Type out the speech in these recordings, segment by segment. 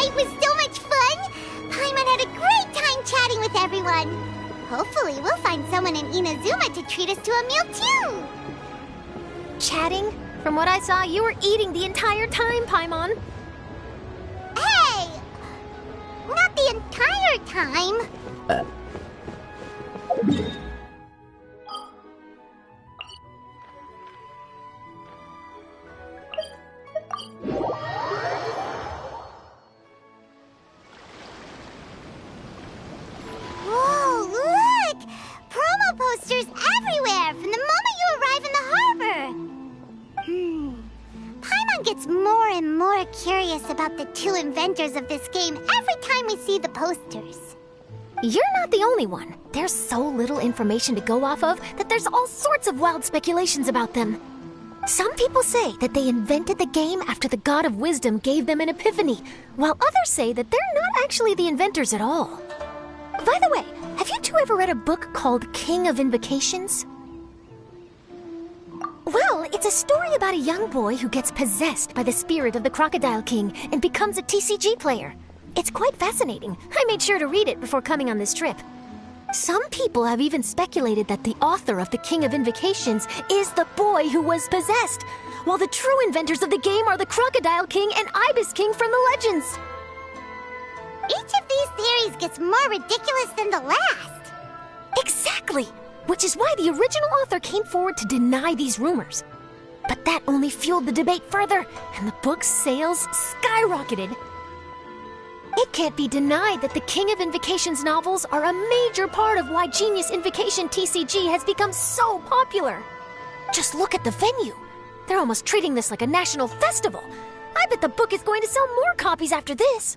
night was so much fun! Paimon had a great time chatting with everyone. Hopefully we'll find someone in Inazuma to treat us to a meal too! Chatting? From what I saw, you were eating the entire time, Paimon. Hey! Not the entire time. Whoa, look! Promo posters everywhere from the moment you arrive in the harbor. Paimon gets more and more curious about the two inventors of this game every time we see the posters. You're not the only one. There's so little information to go off of that there's all sorts of wild speculations about them. Some people say that they invented the game after the God of Wisdom gave them an epiphany, while others say that they're not actually the inventors at all. By the way, have you two ever read a book called King of Invocations? Well, it's a story about a young boy who gets possessed by the spirit of the Crocodile King and becomes a TCG player. It's quite fascinating. I made sure to read it before coming on this trip. Some people have even speculated that the author of the King of Invocations is the boy who was possessed, while the true inventors of the game are the Crocodile King and Ibis King from the legends. Each of these theories gets more ridiculous than the last. Exactly! Which is why the original author came forward to deny these rumors. But that only fueled the debate further, and the book's sales skyrocketed. It can't be denied that the King of Invocations novels are a major part of why Genius Invocation TCG has become so popular. Just look at the venue. They're almost treating this like a national festival. I bet the book is going to sell more copies after this.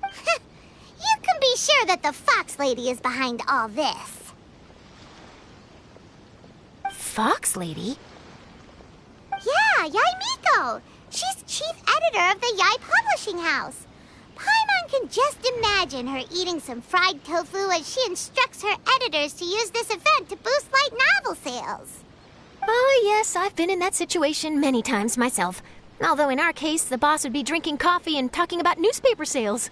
You can be sure that the Fox Lady is behind all this. Fox Lady? Yeah, Yai Miko. She's chief editor of the Yai Publishing House. Paimon can just imagine her eating some fried tofu as she instructs her editors to use this event to boost light novel sales. Oh, yes, I've been in that situation many times myself. Although in our case, the boss would be drinking coffee and talking about newspaper sales.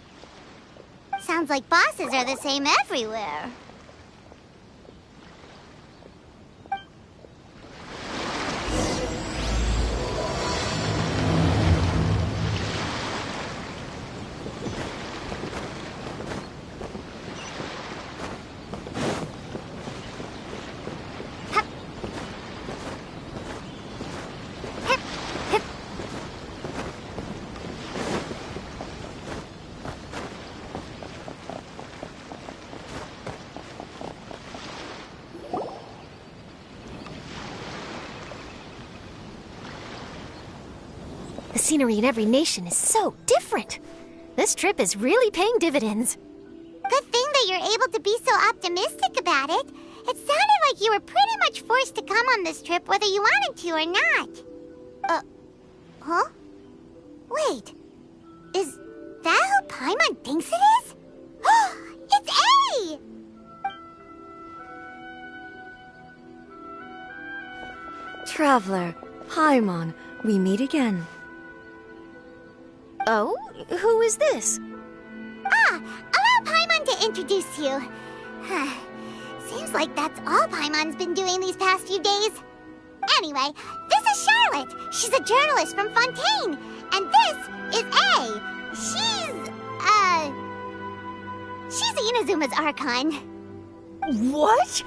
Sounds like bosses are the same everywhere. The scenery in every nation is so different. This trip is really paying dividends. Good thing that you're able to be so optimistic about it. It sounded like you were pretty much forced to come on this trip whether you wanted to or not. Huh? Wait. Is that who Paimon thinks it is? It's A! Traveler, Paimon, we meet again. Oh? Who is this? Allow Paimon to introduce you. Seems like that's all Paimon's been doing these past few days. Anyway, this is Charlotte. She's a journalist from Fontaine. And this is A. She's Inazuma's Archon. What?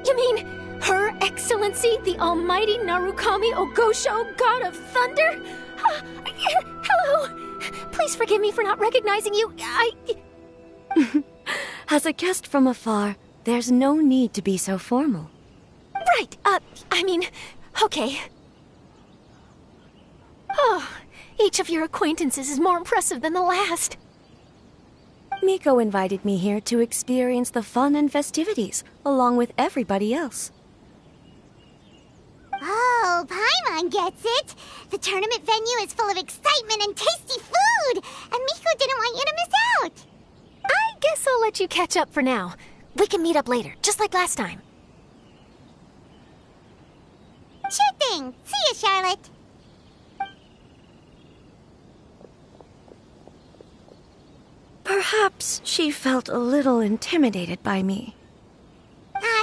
You mean Her Excellency, the Almighty Narukami Ogosho, God of Thunder? Hello. Please forgive me for not recognizing you. As a guest from afar, there's no need to be so formal. Right, okay. Oh, each of your acquaintances is more impressive than the last. Miko invited me here to experience the fun and festivities, along with everybody else. Oh, Paimon gets it. The tournament venue is full of excitement and tasty food, and Miko didn't want you to miss out. I guess I'll let you catch up for now. We can meet up later, just like last time. Sure thing. See you, Charlotte. Perhaps she felt a little intimidated by me.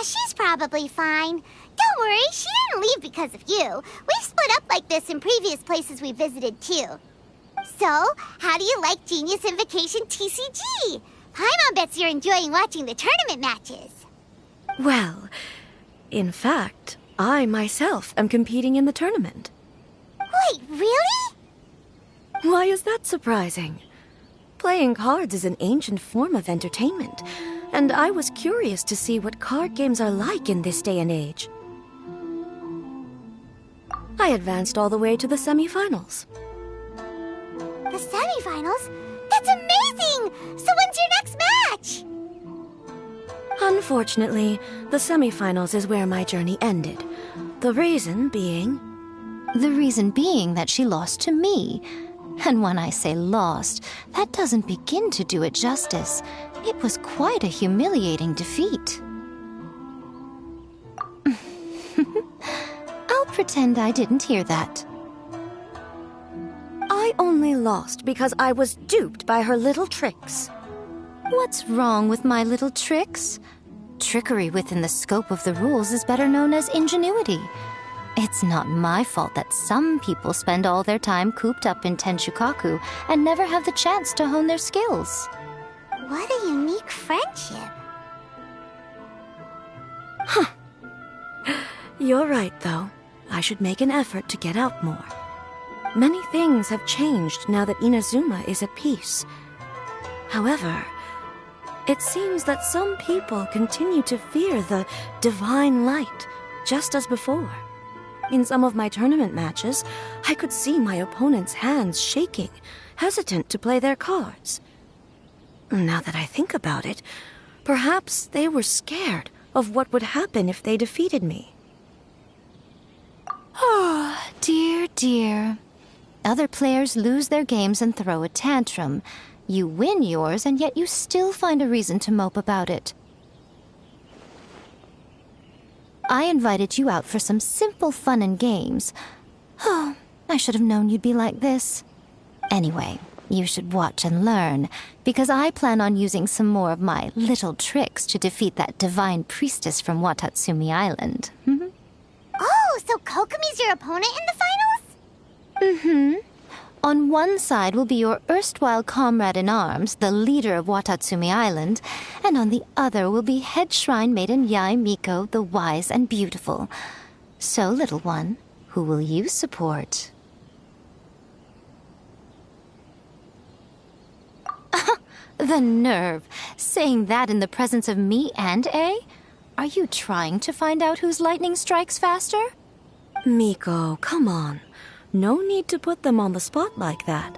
She's probably fine. Don't worry, she didn't leave because of you. We've split up like this in previous places we visited, too. So, how do you like Genius Invocation TCG? Paimon bets you're enjoying watching the tournament matches. Well, in fact, I myself am competing in the tournament. Wait, really? Why is that surprising? Playing cards is an ancient form of entertainment, and I was curious to see what card games are like in this day and age. I advanced all the way to the semifinals. The semifinals? That's amazing! So when's your next match? Unfortunately, the semifinals is where my journey ended. The reason being... The reason being that she lost to me. And when I say lost, that doesn't begin to do it justice. It was quite a humiliating defeat. I'll pretend I didn't hear that. I only lost because I was duped by her little tricks. What's wrong with my little tricks? Trickery within the scope of the rules is better known as ingenuity. It's not my fault that some people spend all their time cooped up in Tenshukaku and never have the chance to hone their skills. What a unique friendship. You're right, though. I should make an effort to get out more. Many things have changed now that Inazuma is at peace. However, it seems that some people continue to fear the divine light, just as before. In some of my tournament matches, I could see my opponent's hands shaking, hesitant to play their cards. Now that I think about it, perhaps they were scared of what would happen if they defeated me. Oh, dear, dear. Other players lose their games and throw a tantrum. You win yours, and yet you still find a reason to mope about it. I invited you out for some simple fun and games. Oh, I should have known you'd be like this. Anyway, you should watch and learn, because I plan on using some more of my little tricks to defeat that divine priestess from Watatsumi Island. Oh, so Kokomi's your opponent in the finals? On one side will be your erstwhile comrade-in-arms, the leader of Watatsumi Island, and on the other will be head shrine maiden Yae Miko, the wise and beautiful. So, little one, who will you support? The nerve! Saying that in the presence of me and A? Are you trying to find out whose lightning strikes faster? Miko, come on. No need to put them on the spot like that.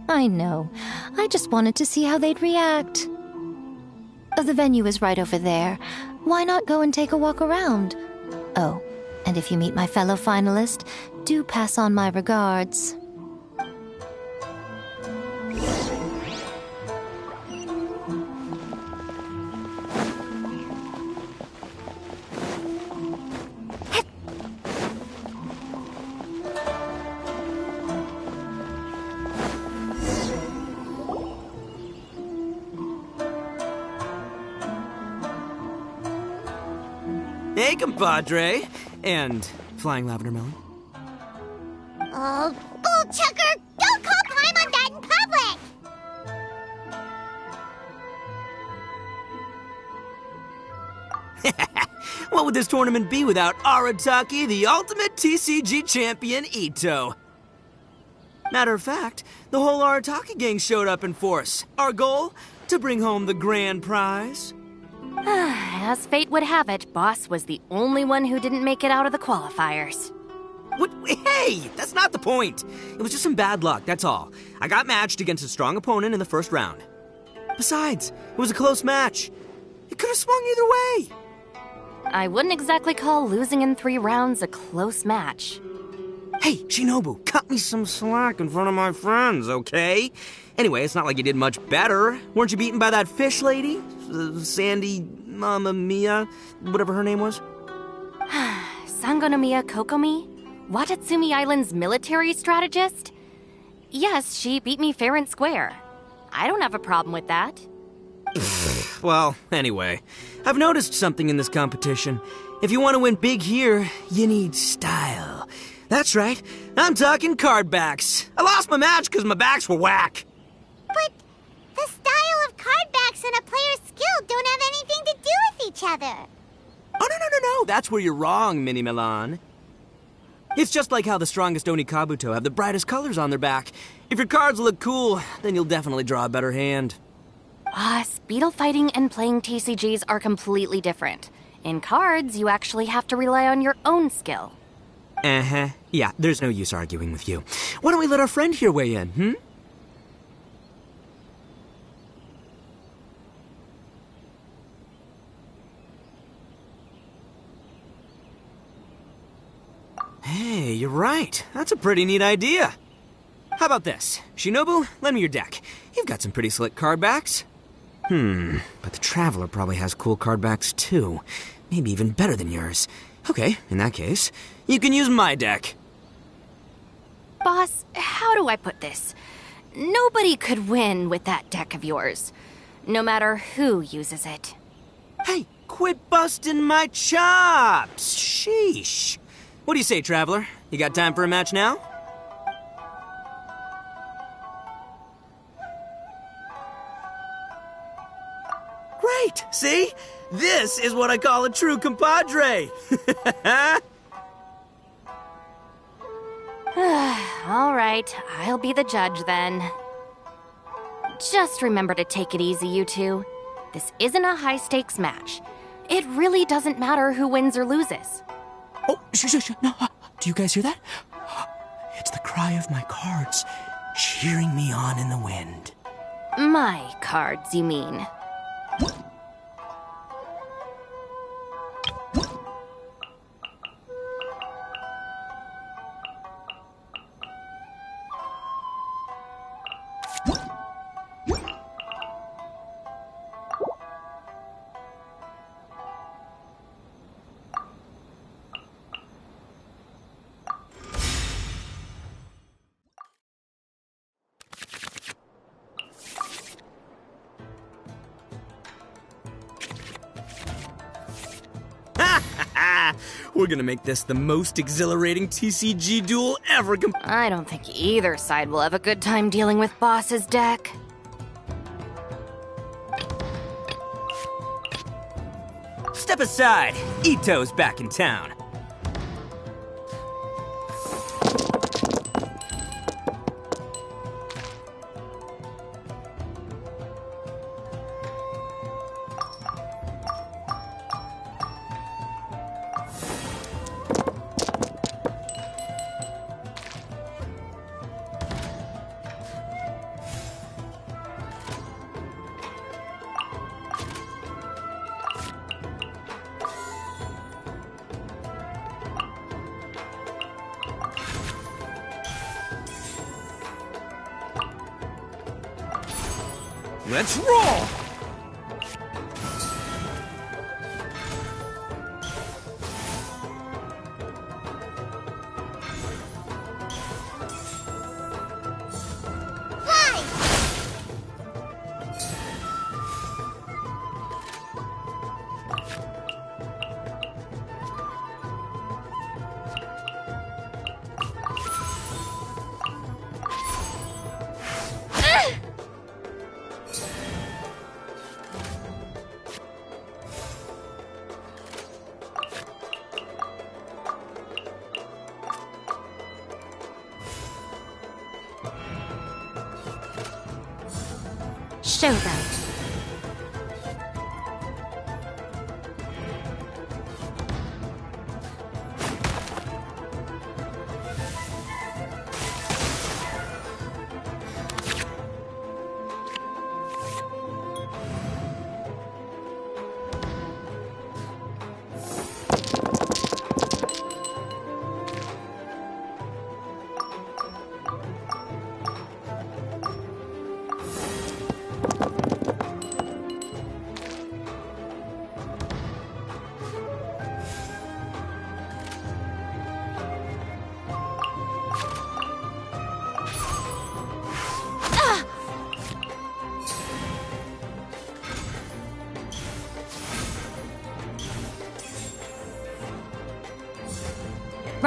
I know. I just wanted to see how they'd react. The venue is right over there. Why not go and take a walk around? Oh, and if you meet my fellow finalist, do pass on my regards. Hey, compadre. And Flying Lavender Melon. Oh, bullchucker! Don't call Paimon that in public! What would this tournament be without Arataki, the ultimate TCG champion, Ito? Matter of fact, the whole Arataki gang showed up in force. Our goal? To bring home the grand prize. As fate would have it, Boss was the only one who didn't make it out of the qualifiers. What? Hey, that's not the point. It was just some bad luck, that's all. I got matched against a strong opponent in the first round. Besides, it was a close match. It could have swung either way. I wouldn't exactly call losing in 3 rounds a close match. Hey, Shinobu, cut me some slack in front of my friends, okay? Anyway, it's not like you did much better. Weren't you beaten by that fish lady? Sandy Mamma Mia, whatever her name was? Sangonomiya Kokomi? Watatsumi Island's military strategist? Yes, she beat me fair and square. I don't have a problem with that. Well, anyway, I've noticed something in this competition. If you want to win big here, you need style. That's right, I'm talking card backs. I lost my match because my backs were whack. But the style of card backs and a player's skill don't have anything to do with each other. Oh, no. That's where you're wrong, Mini Milan. It's just like how the strongest Oni Kabuto have the brightest colors on their back. If your cards look cool, then you'll definitely draw a better hand. Beetle fighting and playing TCGs are completely different. In cards, you actually have to rely on your own skill. Uh-huh. Yeah, there's no use arguing with you. Why don't we let our friend here weigh in, Hey, you're right. That's a pretty neat idea. How about this? Shinobu, lend me your deck. You've got some pretty slick card backs. But the Traveler probably has cool card backs too. Maybe even better than yours. Okay, in that case, you can use my deck. Boss, how do I put this? Nobody could win with that deck of yours, no matter who uses it. Hey, quit busting my chops! Sheesh. What do you say, Traveler? You got time for a match now? Great! See? This is what I call a true compadre! All right, I'll be the judge then. Just remember to take it easy, you two. This isn't a high-stakes match. It really doesn't matter who wins or loses. Oh, shh. No, do you guys hear that? It's the cry of my cards, cheering me on in the wind. My cards, you mean? We're gonna make this the most exhilarating TCG duel ever. I don't think either side will have a good time dealing with Boss's deck. Step aside. Ito's back in town. Let's roll! Show them.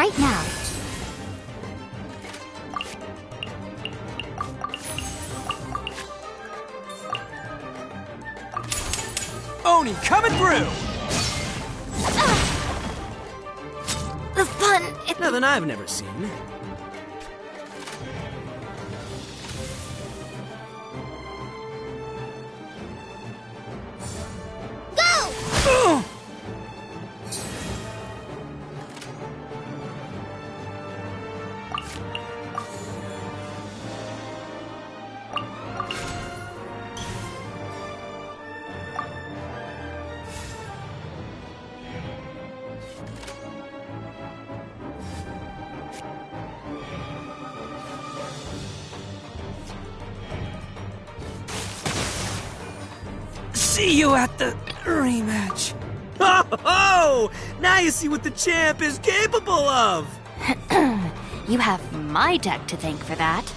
right now. Oni coming through! The fun, Nothing I've never seen. Go! See you at the rematch. Oh! Now you see what the champ is capable of! You have my deck to thank for that.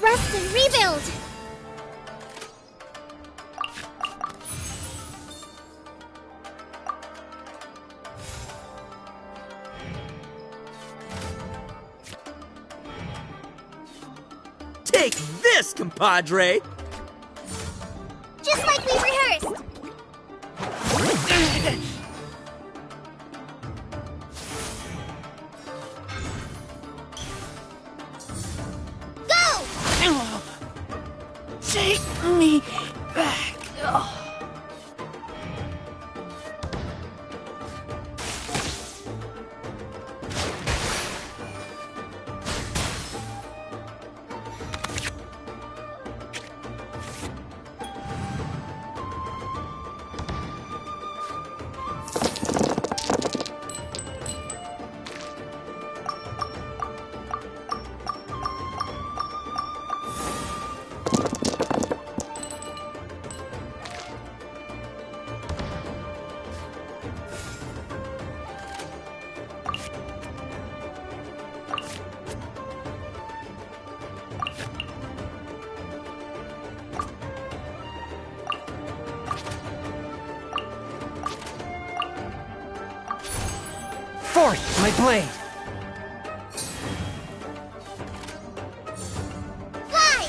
Rest and rebuild! Take this, compadre! Just like we rehearsed! Go! Take me back. Force my blade! Fly!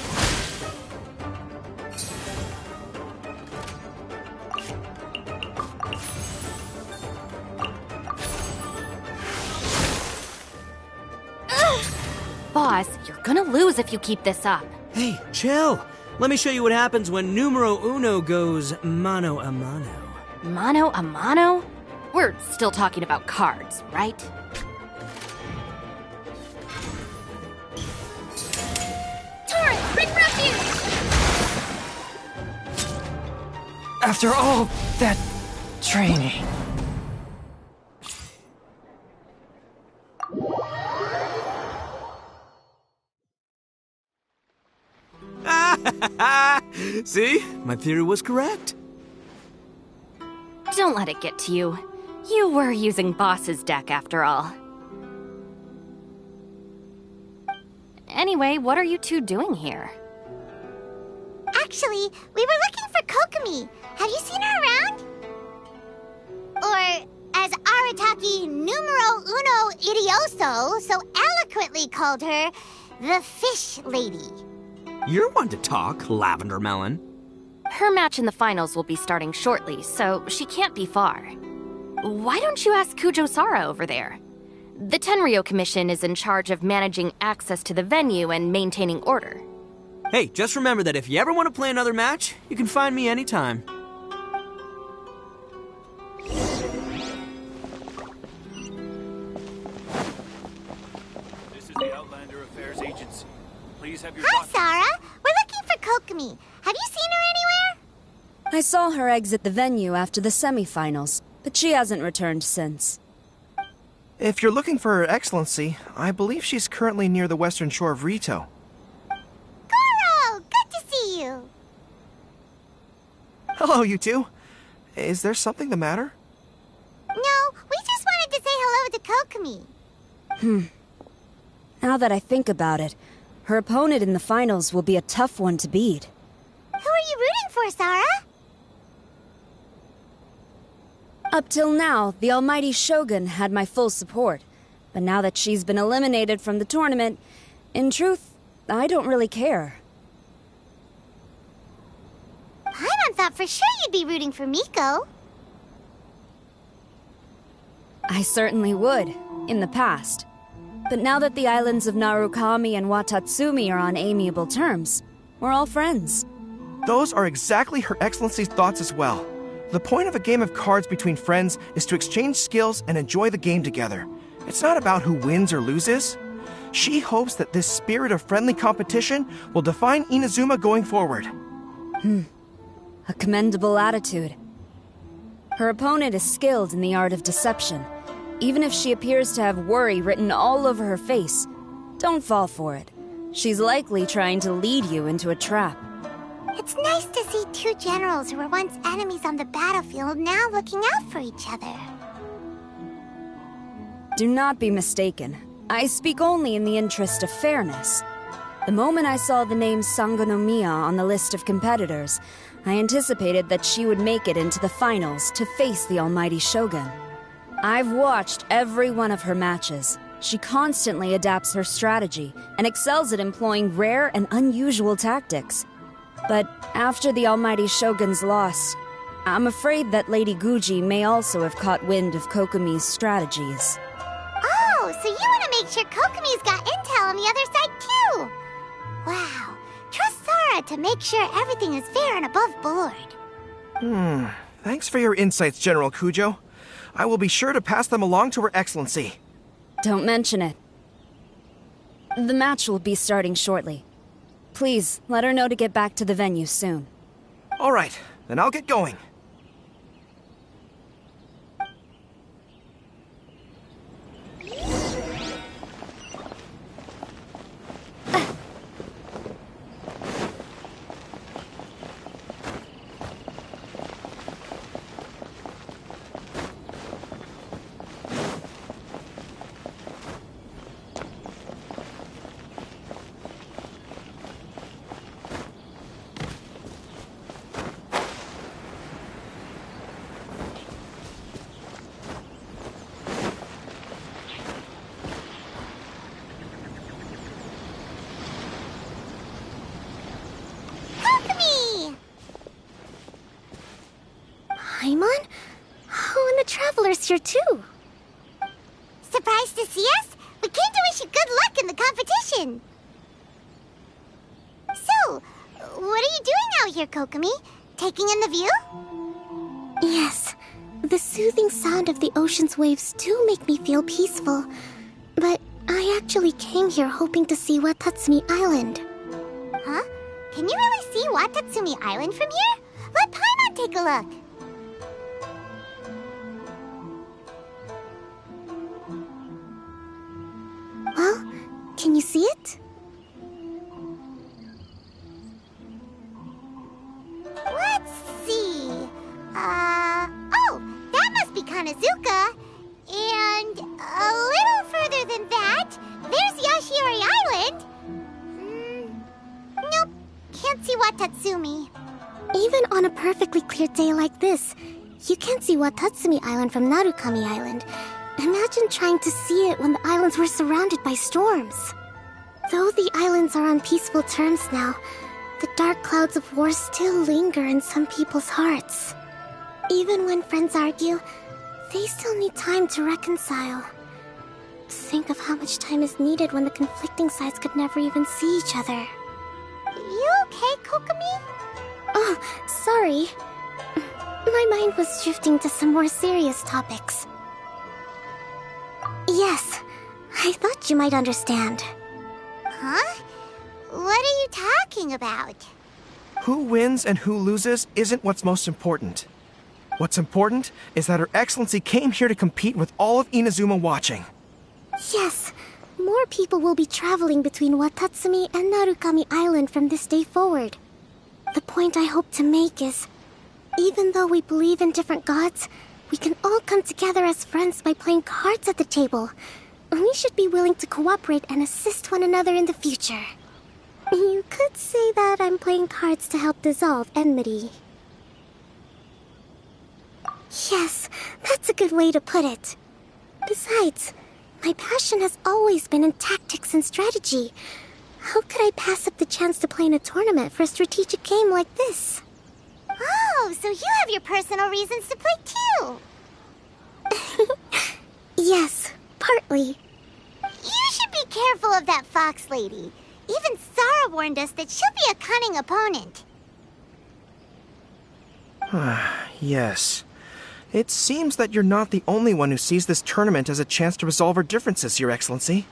Boss, you're gonna lose if you keep this up. Hey, chill. Let me show you what happens when numero uno goes mano a mano. Mano a mano? We're still talking about cards, right? Torrent, bring refuge! After all that training. See? My theory was correct. Don't let it get to you. You were using Boss's deck after all. Anyway, what are you two doing here? Actually, we were looking for Kokomi. Have you seen her around? Or, as Arataki numero uno idioso so eloquently called her, the Fish Lady. You're one to talk, Lavender Melon. Her match in the finals will be starting shortly, so she can't be far. Why don't you ask Kujo-Sara over there? The Tenryo Commission is in charge of managing access to the venue and maintaining order. Hey, just remember that if you ever want to play another match, you can find me anytime. This is the Outlander Affairs Agency. Please have your Hi, Sarah. We're looking for Kokomi. Have you seen her anywhere? I saw her exit the venue after the semifinals, but she hasn't returned since. If you're looking for Her Excellency, I believe she's currently near the western shore of Rito. Goro! Good to see you! Hello, you two. Is there something the matter? No, we just wanted to say hello to Kokomi. Now that I think about it, her opponent in the finals will be a tough one to beat. Who are you rooting for, Sarah? Up till now, the almighty Shogun had my full support. But now that she's been eliminated from the tournament, in truth, I don't really care. Paimon thought for sure you'd be rooting for Miko. I certainly would, in the past. But now that the islands of Narukami and Watatsumi are on amiable terms, we're all friends. Those are exactly Her Excellency's thoughts as well. The point of a game of cards between friends is to exchange skills and enjoy the game together. It's not about who wins or loses. She hopes that this spirit of friendly competition will define Inazuma going forward. A commendable attitude. Her opponent is skilled in the art of deception. Even if she appears to have worry written all over her face, don't fall for it. She's likely trying to lead you into a trap. It's nice to see two generals who were once enemies on the battlefield now looking out for each other. Do not be mistaken. I speak only in the interest of fairness. The moment I saw the name Sangonomiya on the list of competitors, I anticipated that she would make it into the finals to face the almighty Shogun. I've watched every one of her matches. She constantly adapts her strategy and excels at employing rare and unusual tactics. But after the almighty Shogun's loss, I'm afraid that Lady Guji may also have caught wind of Kokomi's strategies. Oh, so you want to make sure Kokomi's got intel on the other side too? Wow. Trust Sarah to make sure everything is fair and above board. Thanks for your insights, General Kujo. I will be sure to pass them along to Her Excellency. Don't mention it. The match will be starting shortly. Please, let her know to get back to the venue soon. All right, then I'll get going. Paimon? Oh, and the Traveler's here too. Surprised to see us? We came to wish you good luck in the competition. So, what are you doing out here, Kokomi? Taking in the view? Yes. The soothing sound of the ocean's waves do make me feel peaceful. But I actually came here hoping to see Watatsumi Island. Huh? Can you really see Watatsumi Island from here? Let Paimon take a look. Well, can you see it? Let's see. Oh, that must be Kanazuka. And a little further than that, there's Yashiori Island. Nope, can't see Watatsumi. Even on a perfectly clear day like this, you can't see Watatsumi Island from Narukami Island. Imagine trying to see it when the islands were surrounded by storms. Though the islands are on peaceful terms now, the dark clouds of war still linger in some people's hearts. Even when friends argue, they still need time to reconcile. Think of how much time is needed when the conflicting sides could never even see each other. You okay, Kokomi? Oh, sorry. My mind was drifting to some more serious topics. Yes, I thought you might understand. Huh? What are you talking about? Who wins and who loses isn't what's most important. What's important is that Her Excellency came here to compete with all of Inazuma watching. Yes, more people will be traveling between Watatsumi and Narukami Island from this day forward. The point I hope to make is, even though we believe in different gods, we can all come together as friends by playing cards at the table. We should be willing to cooperate and assist one another in the future. You could say that I'm playing cards to help dissolve enmity. Yes, that's a good way to put it. Besides, my passion has always been in tactics and strategy. How could I pass up the chance to play in a tournament for a strategic game like this? Oh, so you have your personal reasons to play too. Yes, partly. You should be careful of that fox lady. Even Sarah warned us that she'll be a cunning opponent. Yes. It seems that you're not the only one who sees this tournament as a chance to resolve our differences, Your Excellency.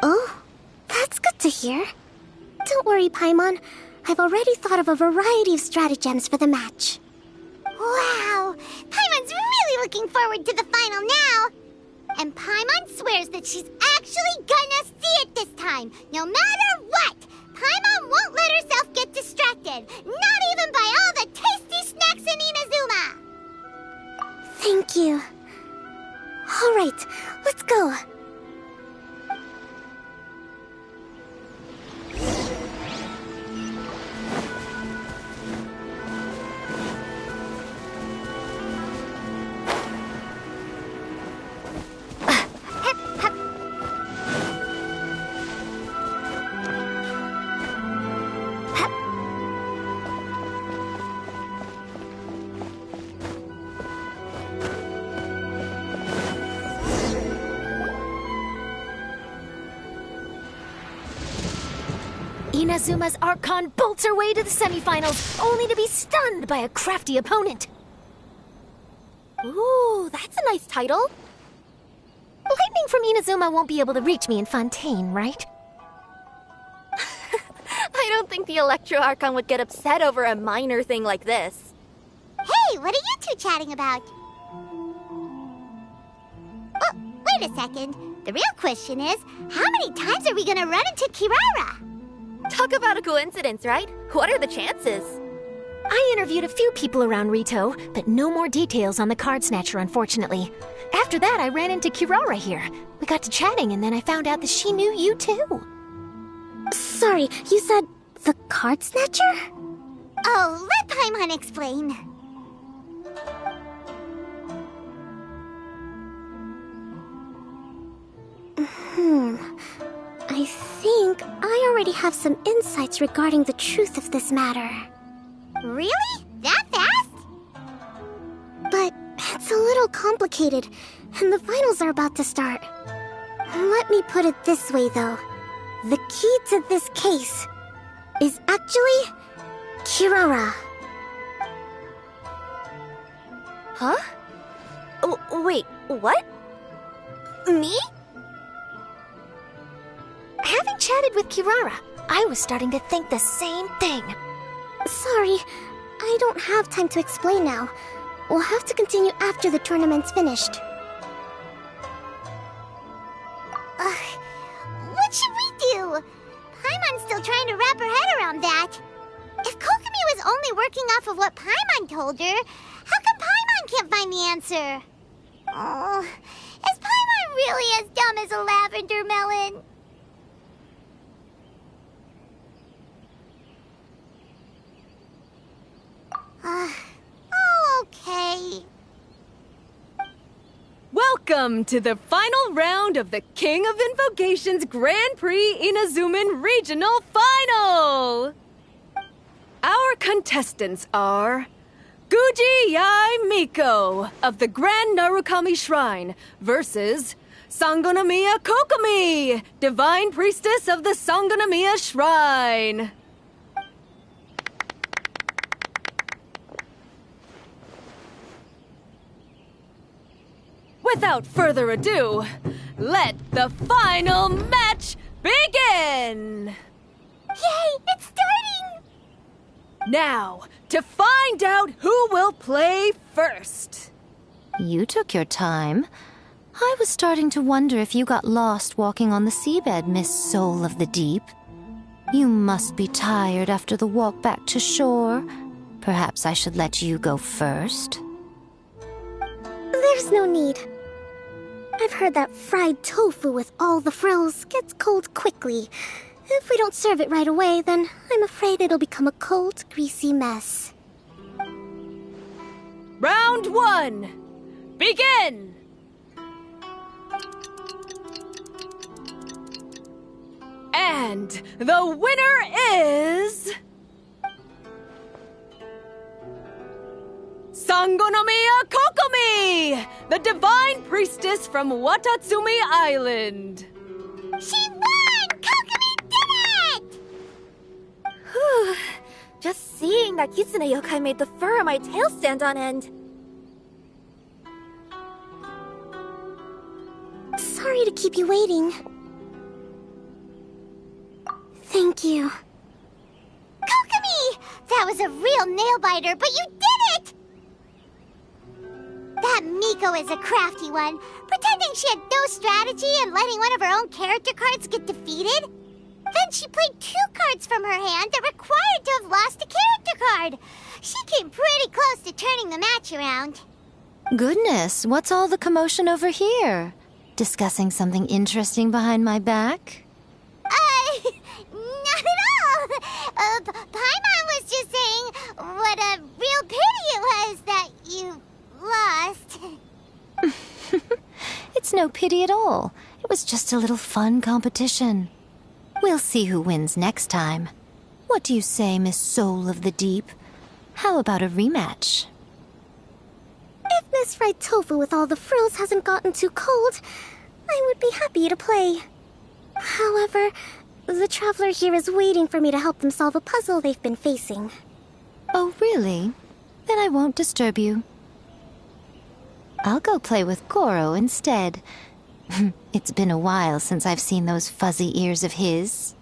Oh, that's good to hear. Don't worry, Paimon. I've already thought of a variety of stratagems for the match. Wow! Paimon's really looking forward to the final now! And Paimon swears that she's actually gonna see it this time, no matter what! Paimon won't let herself get distracted, not even by all the tasty snacks in Inazuma! Thank you. All right, let's go. Inazuma's Archon bolts her way to the semifinals, only to be stunned by a crafty opponent. Ooh, that's a nice title. Lightning from Inazuma won't be able to reach me in Fontaine, right? I don't think the Electro Archon would get upset over a minor thing like this. Hey, what are you two chatting about? Oh, wait a second. The real question is, how many times are we gonna run into Kirara? Talk about a coincidence, right? What are the chances? I interviewed a few people around Rito, but no more details on the card snatcher, unfortunately. After that, I ran into Kirara here. We got to chatting, and then I found out that she knew you too. Sorry, you said the card snatcher? Oh, let Paimon explain. I think I already have some insights regarding the truth of this matter. Really? That fast? But it's a little complicated, and the finals are about to start. Let me put it this way, though. The key to this case is actually Kirara. Huh? Wait, what? Me? Having chatted with Kirara, I was starting to think the same thing. Sorry, I don't have time to explain now. We'll have to continue after the tournament's finished. What should we do? Paimon's still trying to wrap her head around that. If Kokomi was only working off of what Paimon told her, how come Paimon can't find the answer? Oh, is Paimon really as dumb as a lavender melon? Oh, okay. Welcome to the final round of the King of Invocations Grand Prix Inazuman Regional Final! Our contestants are Guji Yai Miko of the Grand Narukami Shrine versus Sangonomiya Kokomi, Divine Priestess of the Sangonomiya Shrine. Without further ado, let the final match begin! Yay, it's starting! Now, to find out who will play first. You took your time. I was starting to wonder if you got lost walking on the seabed, Miss Soul of the Deep. You must be tired after the walk back to shore. Perhaps I should let you go first. There's no need. I've heard that fried tofu with all the frills gets cold quickly. If we don't serve it right away, then I'm afraid it'll become a cold, greasy mess. Round 1. Begin! And the winner is... Sangonomiya Kokomi, the Divine Priestess from Watatsumi Island. She won! Kokomi did it! Whew. Just seeing that Kitsune yokai made the fur on my tail stand on end. Sorry to keep you waiting. Thank you. Kokomi! That was a real nail-biter, but you did it! That Miko is a crafty one, pretending she had no strategy and letting one of her own character cards get defeated. Then she played 2 cards from her hand that required to have lost a character card. She came pretty close to turning the match around. Goodness, what's all the commotion over here? Discussing something interesting behind my back? Not at all. Paimon was just saying what a real pity it was that you lost. It's no pity at all. It was just a little fun competition. We'll see who wins next time. What do you say, Miss Soul of the Deep? How about a rematch? If Miss Fried Tofu with all the frills hasn't gotten too cold, I would be happy to play. However, the traveler here is waiting for me to help them solve a puzzle they've been facing. Oh, really? Then I won't disturb you. I'll go play with Goro instead. It's been a while since I've seen those fuzzy ears of his.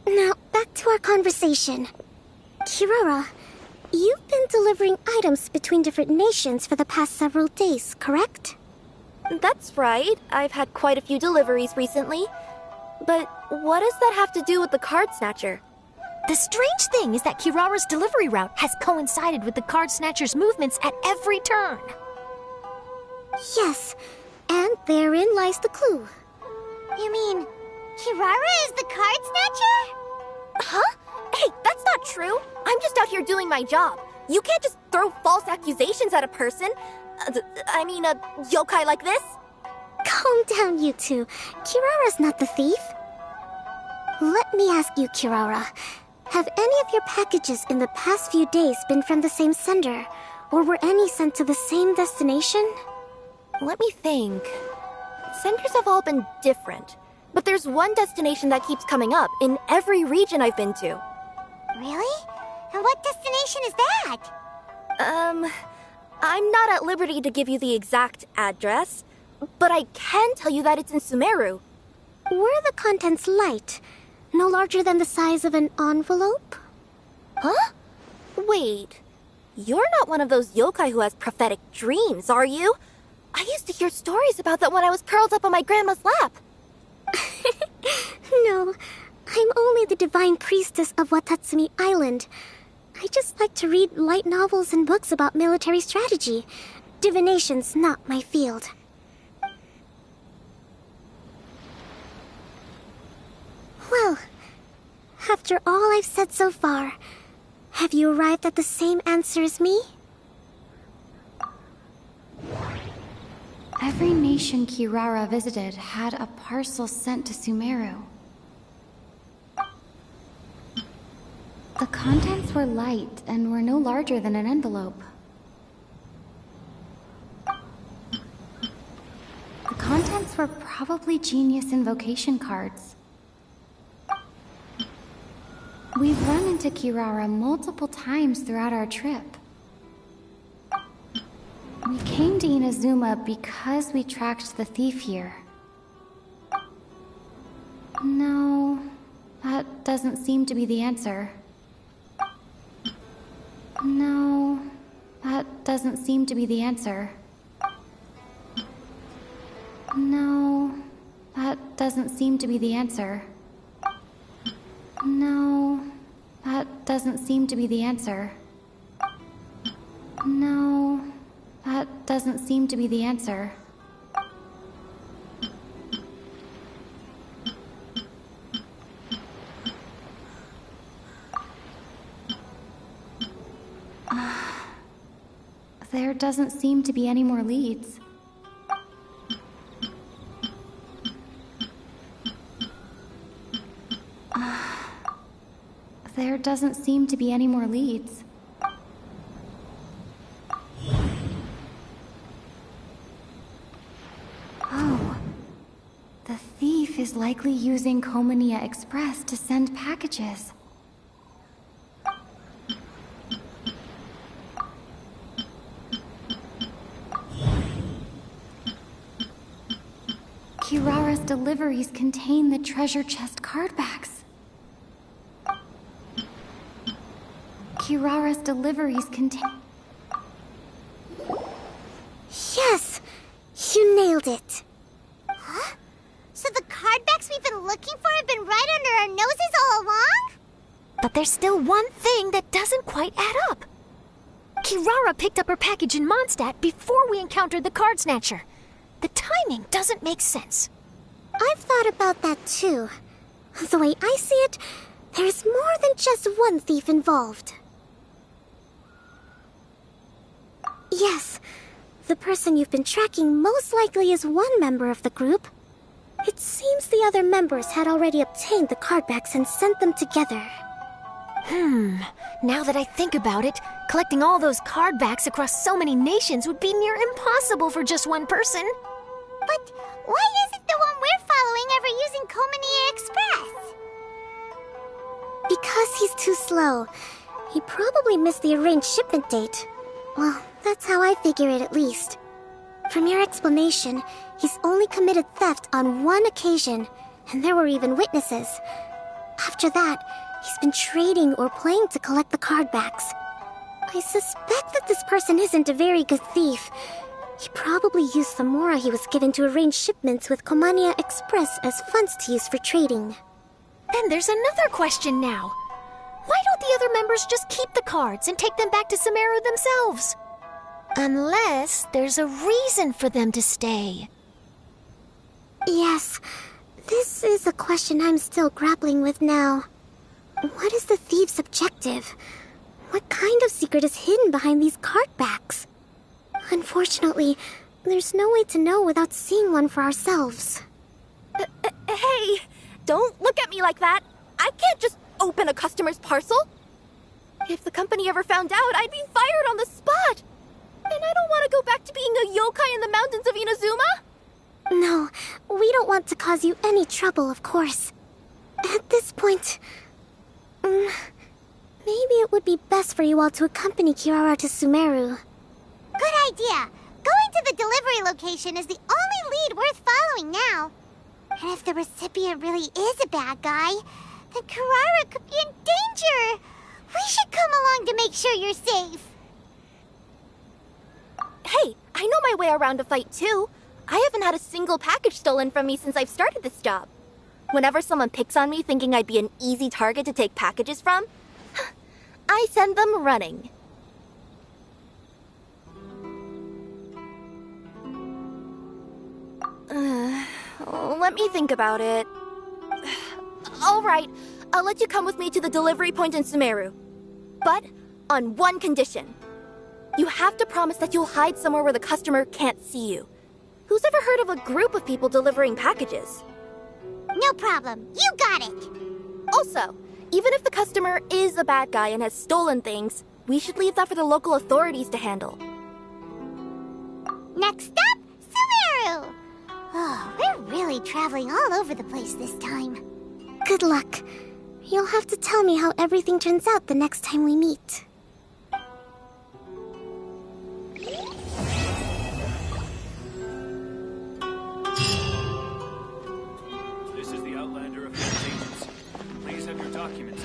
Now, back to our conversation. Kirara, you've been delivering items between different nations for the past several days, correct? That's right. I've had quite a few deliveries recently. But what does that have to do with the card snatcher? The strange thing is that Kirara's delivery route has coincided with the card snatcher's movements at every turn. Yes, and therein lies the clue. You mean, Kirara is the card snatcher? Huh? Hey, that's not true. I'm just out here doing my job. You can't just throw false accusations at a person. A yokai like this. Calm down, you two. Kirara's not the thief. Let me ask you, Kirara. Have any of your packages in the past few days been from the same sender? Or were any sent to the same destination? Let me think. Senders have all been different. But there's one destination that keeps coming up in every region I've been to. Really? And what destination is that? I'm not at liberty to give you the exact address, but I can tell you that it's in Sumeru. Were the contents light? No larger than the size of an envelope? Huh? Wait. You're not one of those yokai who has prophetic dreams, are you? I used to hear stories about that when I was curled up on my grandma's lap. No, I'm only the Divine Priestess of Watatsumi Island. I just like to read light novels and books about military strategy. Divination's not my field. Well, after all I've said so far, have you arrived at the same answer as me? Every nation Kirara visited had a parcel sent to Sumeru. contents were light and were no larger than an envelope. The contents were probably Genius invocation cards. We've run into Kirara multiple times throughout our trip. We came to Inazuma because we tracked the thief here. No, that doesn't seem to be the answer. No, that doesn't seem to be the answer. No, that doesn't seem to be the answer. No, that doesn't seem to be the answer. No, that doesn't seem to be the answer. There doesn't seem to be any more leads. There doesn't seem to be any more leads. Oh. The thief is likely using Komania Express to send packages. Kirara's deliveries contain the treasure chest cardbacks. Kirara's deliveries contain... Yes! You nailed it. Huh? So the cardbacks we've been looking for have been right under our noses all along? But there's still one thing that doesn't quite add up. Kirara picked up her package in Mondstadt before we encountered the card snatcher. The timing doesn't make sense. I've thought about that too. The way I see it, there's more than just one thief involved. Yes, the person you've been tracking most likely is one member of the group. It seems the other members had already obtained the cardbacks and sent them together. Now that I think about it, collecting all those cardbacks across so many nations would be near impossible for just one person. But why isn't the one we're following ever using Komania Express? Because he's too slow. He probably missed the arranged shipment date. Well, that's how I figure it at least. From your explanation, he's only committed theft on one occasion, and there were even witnesses. After that, he's been trading or playing to collect the cardbacks. I suspect that this person isn't a very good thief. He probably used the mora he was given to arrange shipments with Komania Express as funds to use for trading. Then there's another question now. Why don't the other members just keep the cards and take them back to Sumeru themselves? Unless there's a reason for them to stay. Yes, this is a question I'm still grappling with now. What is the thief's objective? What kind of secret is hidden behind these cardbacks? Unfortunately, there's no way to know without seeing one for ourselves. Hey, don't look at me like that. I can't just open a customer's parcel. If the company ever found out, I'd be fired on the spot. And I don't want to go back to being a yokai in the mountains of Inazuma. No, we don't want to cause you any trouble, of course. At this point, maybe it would be best for you all to accompany Kirara to Sumeru. Good idea. Going to the delivery location is the only lead worth following now. And if the recipient really is a bad guy, then Kirara could be in danger. We should come along to make sure you're safe. Hey, I know my way around a fight too. I haven't had a single package stolen from me since I've started this job. Whenever someone picks on me thinking I'd be an easy target to take packages from, I send them running. Let me think about it. All right, I'll let you come with me to the delivery point in Sumeru. But on one condition. You have to promise that you'll hide somewhere where the customer can't see you. Who's ever heard of a group of people delivering packages? No problem. You got it. Also, Even if the customer is a bad guy and has stolen things, we should leave that for the local authorities to handle. Next up, Sumeru! Oh, we're really traveling all over the place this time. Good luck. You'll have to tell me how everything turns out the next time we meet. This is the Outlander Affairs Agency. Please have your documents.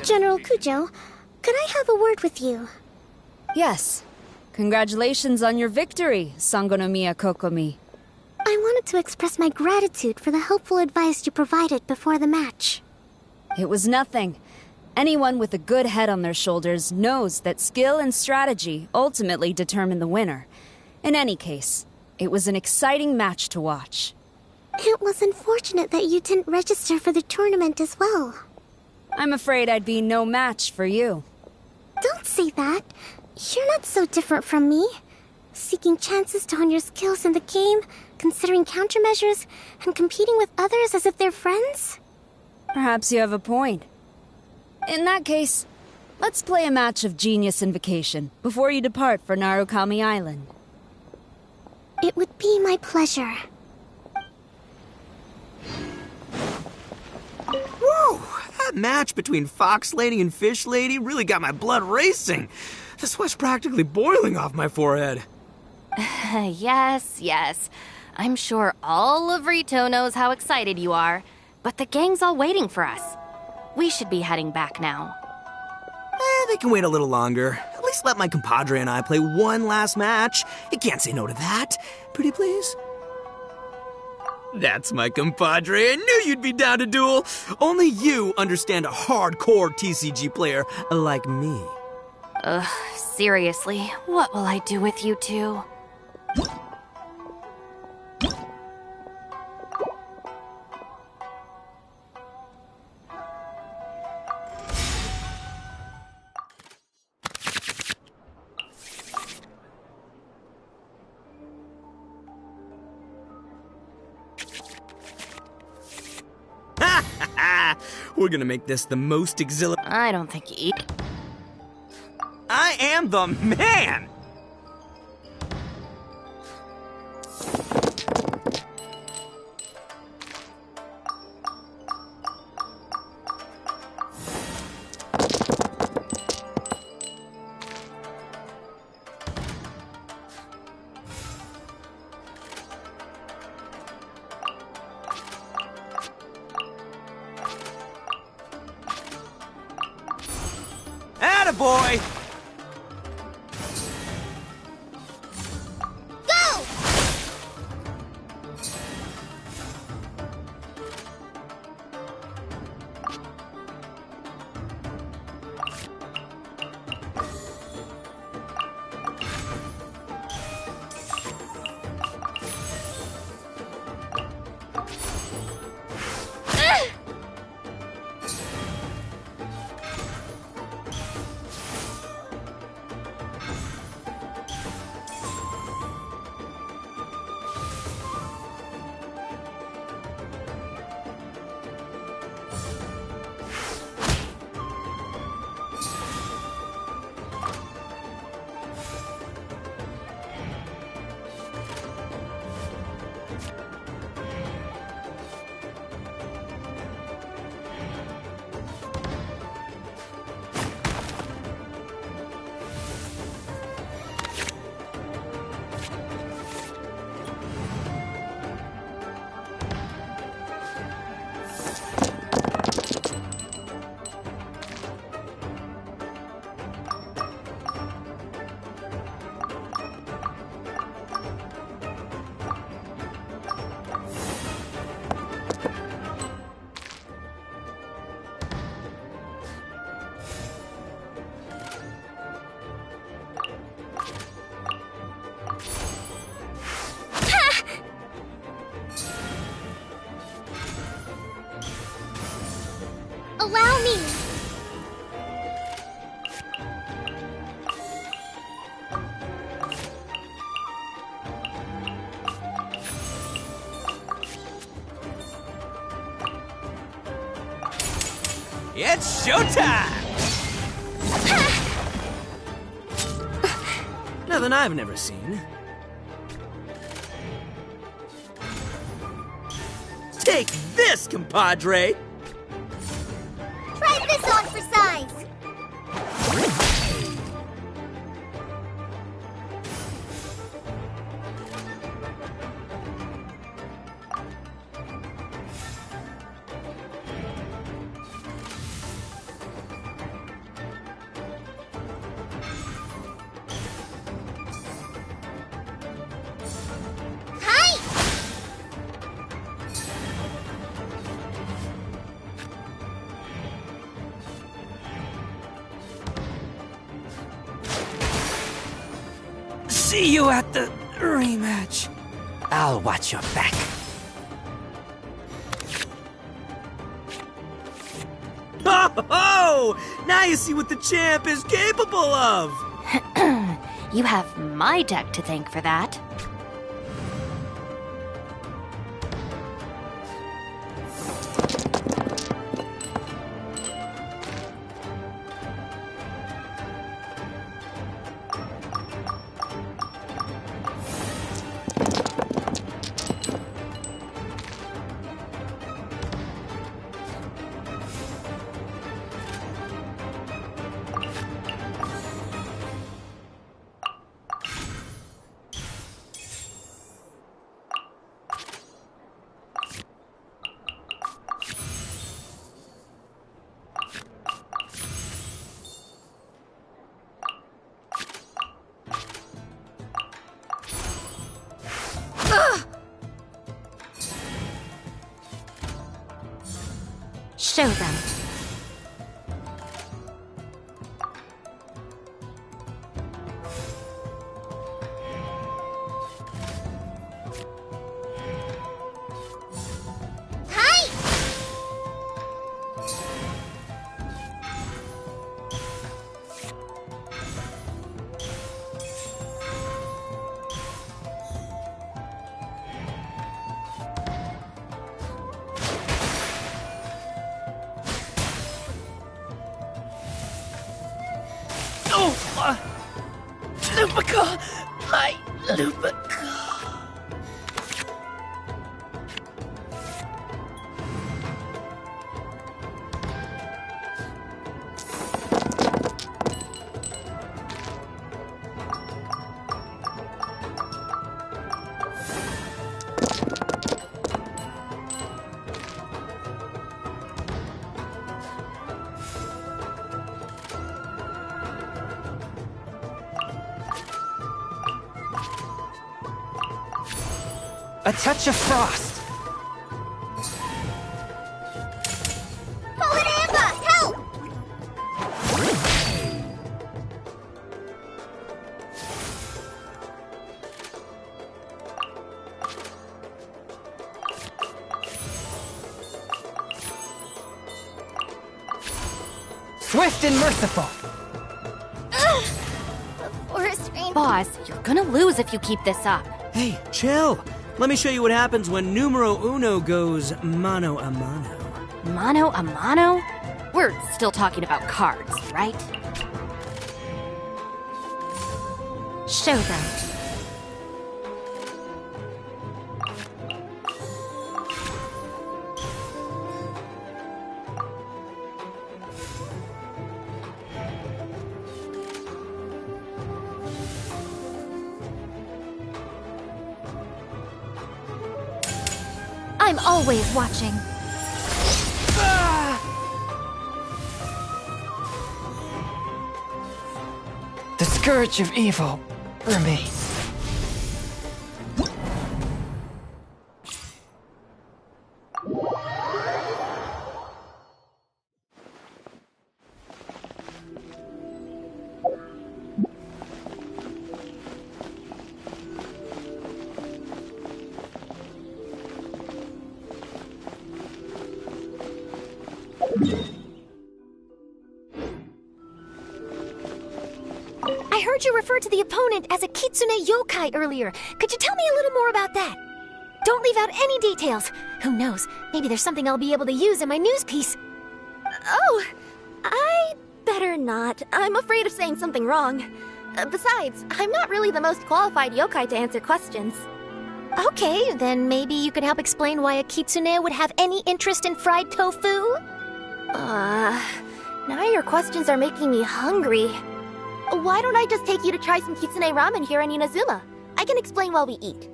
General Kujo, could I have a word with you? Yes. Congratulations on your victory, Sangonomiya Kokomi. I wanted to express my gratitude for the helpful advice you provided before the match. It was nothing. Anyone with a good head on their shoulders knows that skill and strategy ultimately determine the winner. In any case, it was an exciting match to watch. It was unfortunate that you didn't register for the tournament as well. I'm afraid I'd be no match for you. Don't say that. You're not so different from me. Seeking chances to hone your skills in the game, considering countermeasures, and competing with others as if they're friends? Perhaps you have a point. In that case, let's play a match of Genius Invocation before you depart for Narukami Island. It would be my pleasure. Whoa! That match between Fox Lady and Fish Lady really got my blood racing. The sweat's practically boiling off my forehead. Yes. I'm sure all of Rito knows how excited you are, but the gang's all waiting for us. We should be heading back now. They can wait a little longer. At least let my compadre and I play one last match. You can't say no to that. Pretty please? That's my compadre. I knew you'd be down to duel. Only you understand a hardcore TCG player like me. Ugh, seriously, what will I do with you two? We're gonna make this the most exhilarating. I don't think you eat. I am the man! Attaboy! It's showtime! Nothing I've never seen. Take this, compadre! Try this on for size. See you at the rematch. I'll watch your back. Oh! Now you see what the champ is capable of! You have my deck to thank for that. Show them. Lupica! My Lupica! A touch of frost. Fallen Amber, help! Swift and merciful. The forest rain. Boss, you're gonna lose if you keep this up. Hey, chill! Let me show you what happens when numero uno goes mano a mano. Mano a mano? We're still talking about cards, right? Show them. I'm always watching. The scourge of evil remains. I heard you refer to the opponent as a kitsune yokai earlier. Could you tell me a little more about that? Don't leave out any details. Who knows, maybe there's something I'll be able to use in my news piece. Oh, I better not. I'm afraid of saying something wrong. Besides, I'm not really the most qualified yokai to answer questions. Okay, then maybe you could help explain why a kitsune would have any interest in fried tofu? Now your questions are making me hungry. Why don't I just take you to try some kitsune ramen here in Inazuma? I can explain while we eat.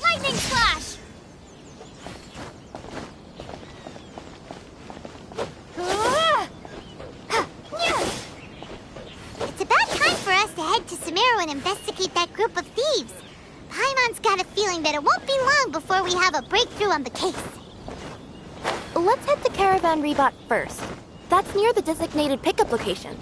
Lightning flash! It's about time for us to head to Sumeru and investigate that group of thieves. Paimon's got a feeling that it won't be long before we have a breakthrough on the case. Let's head to Caravan Rebot first. That's near the designated pickup location.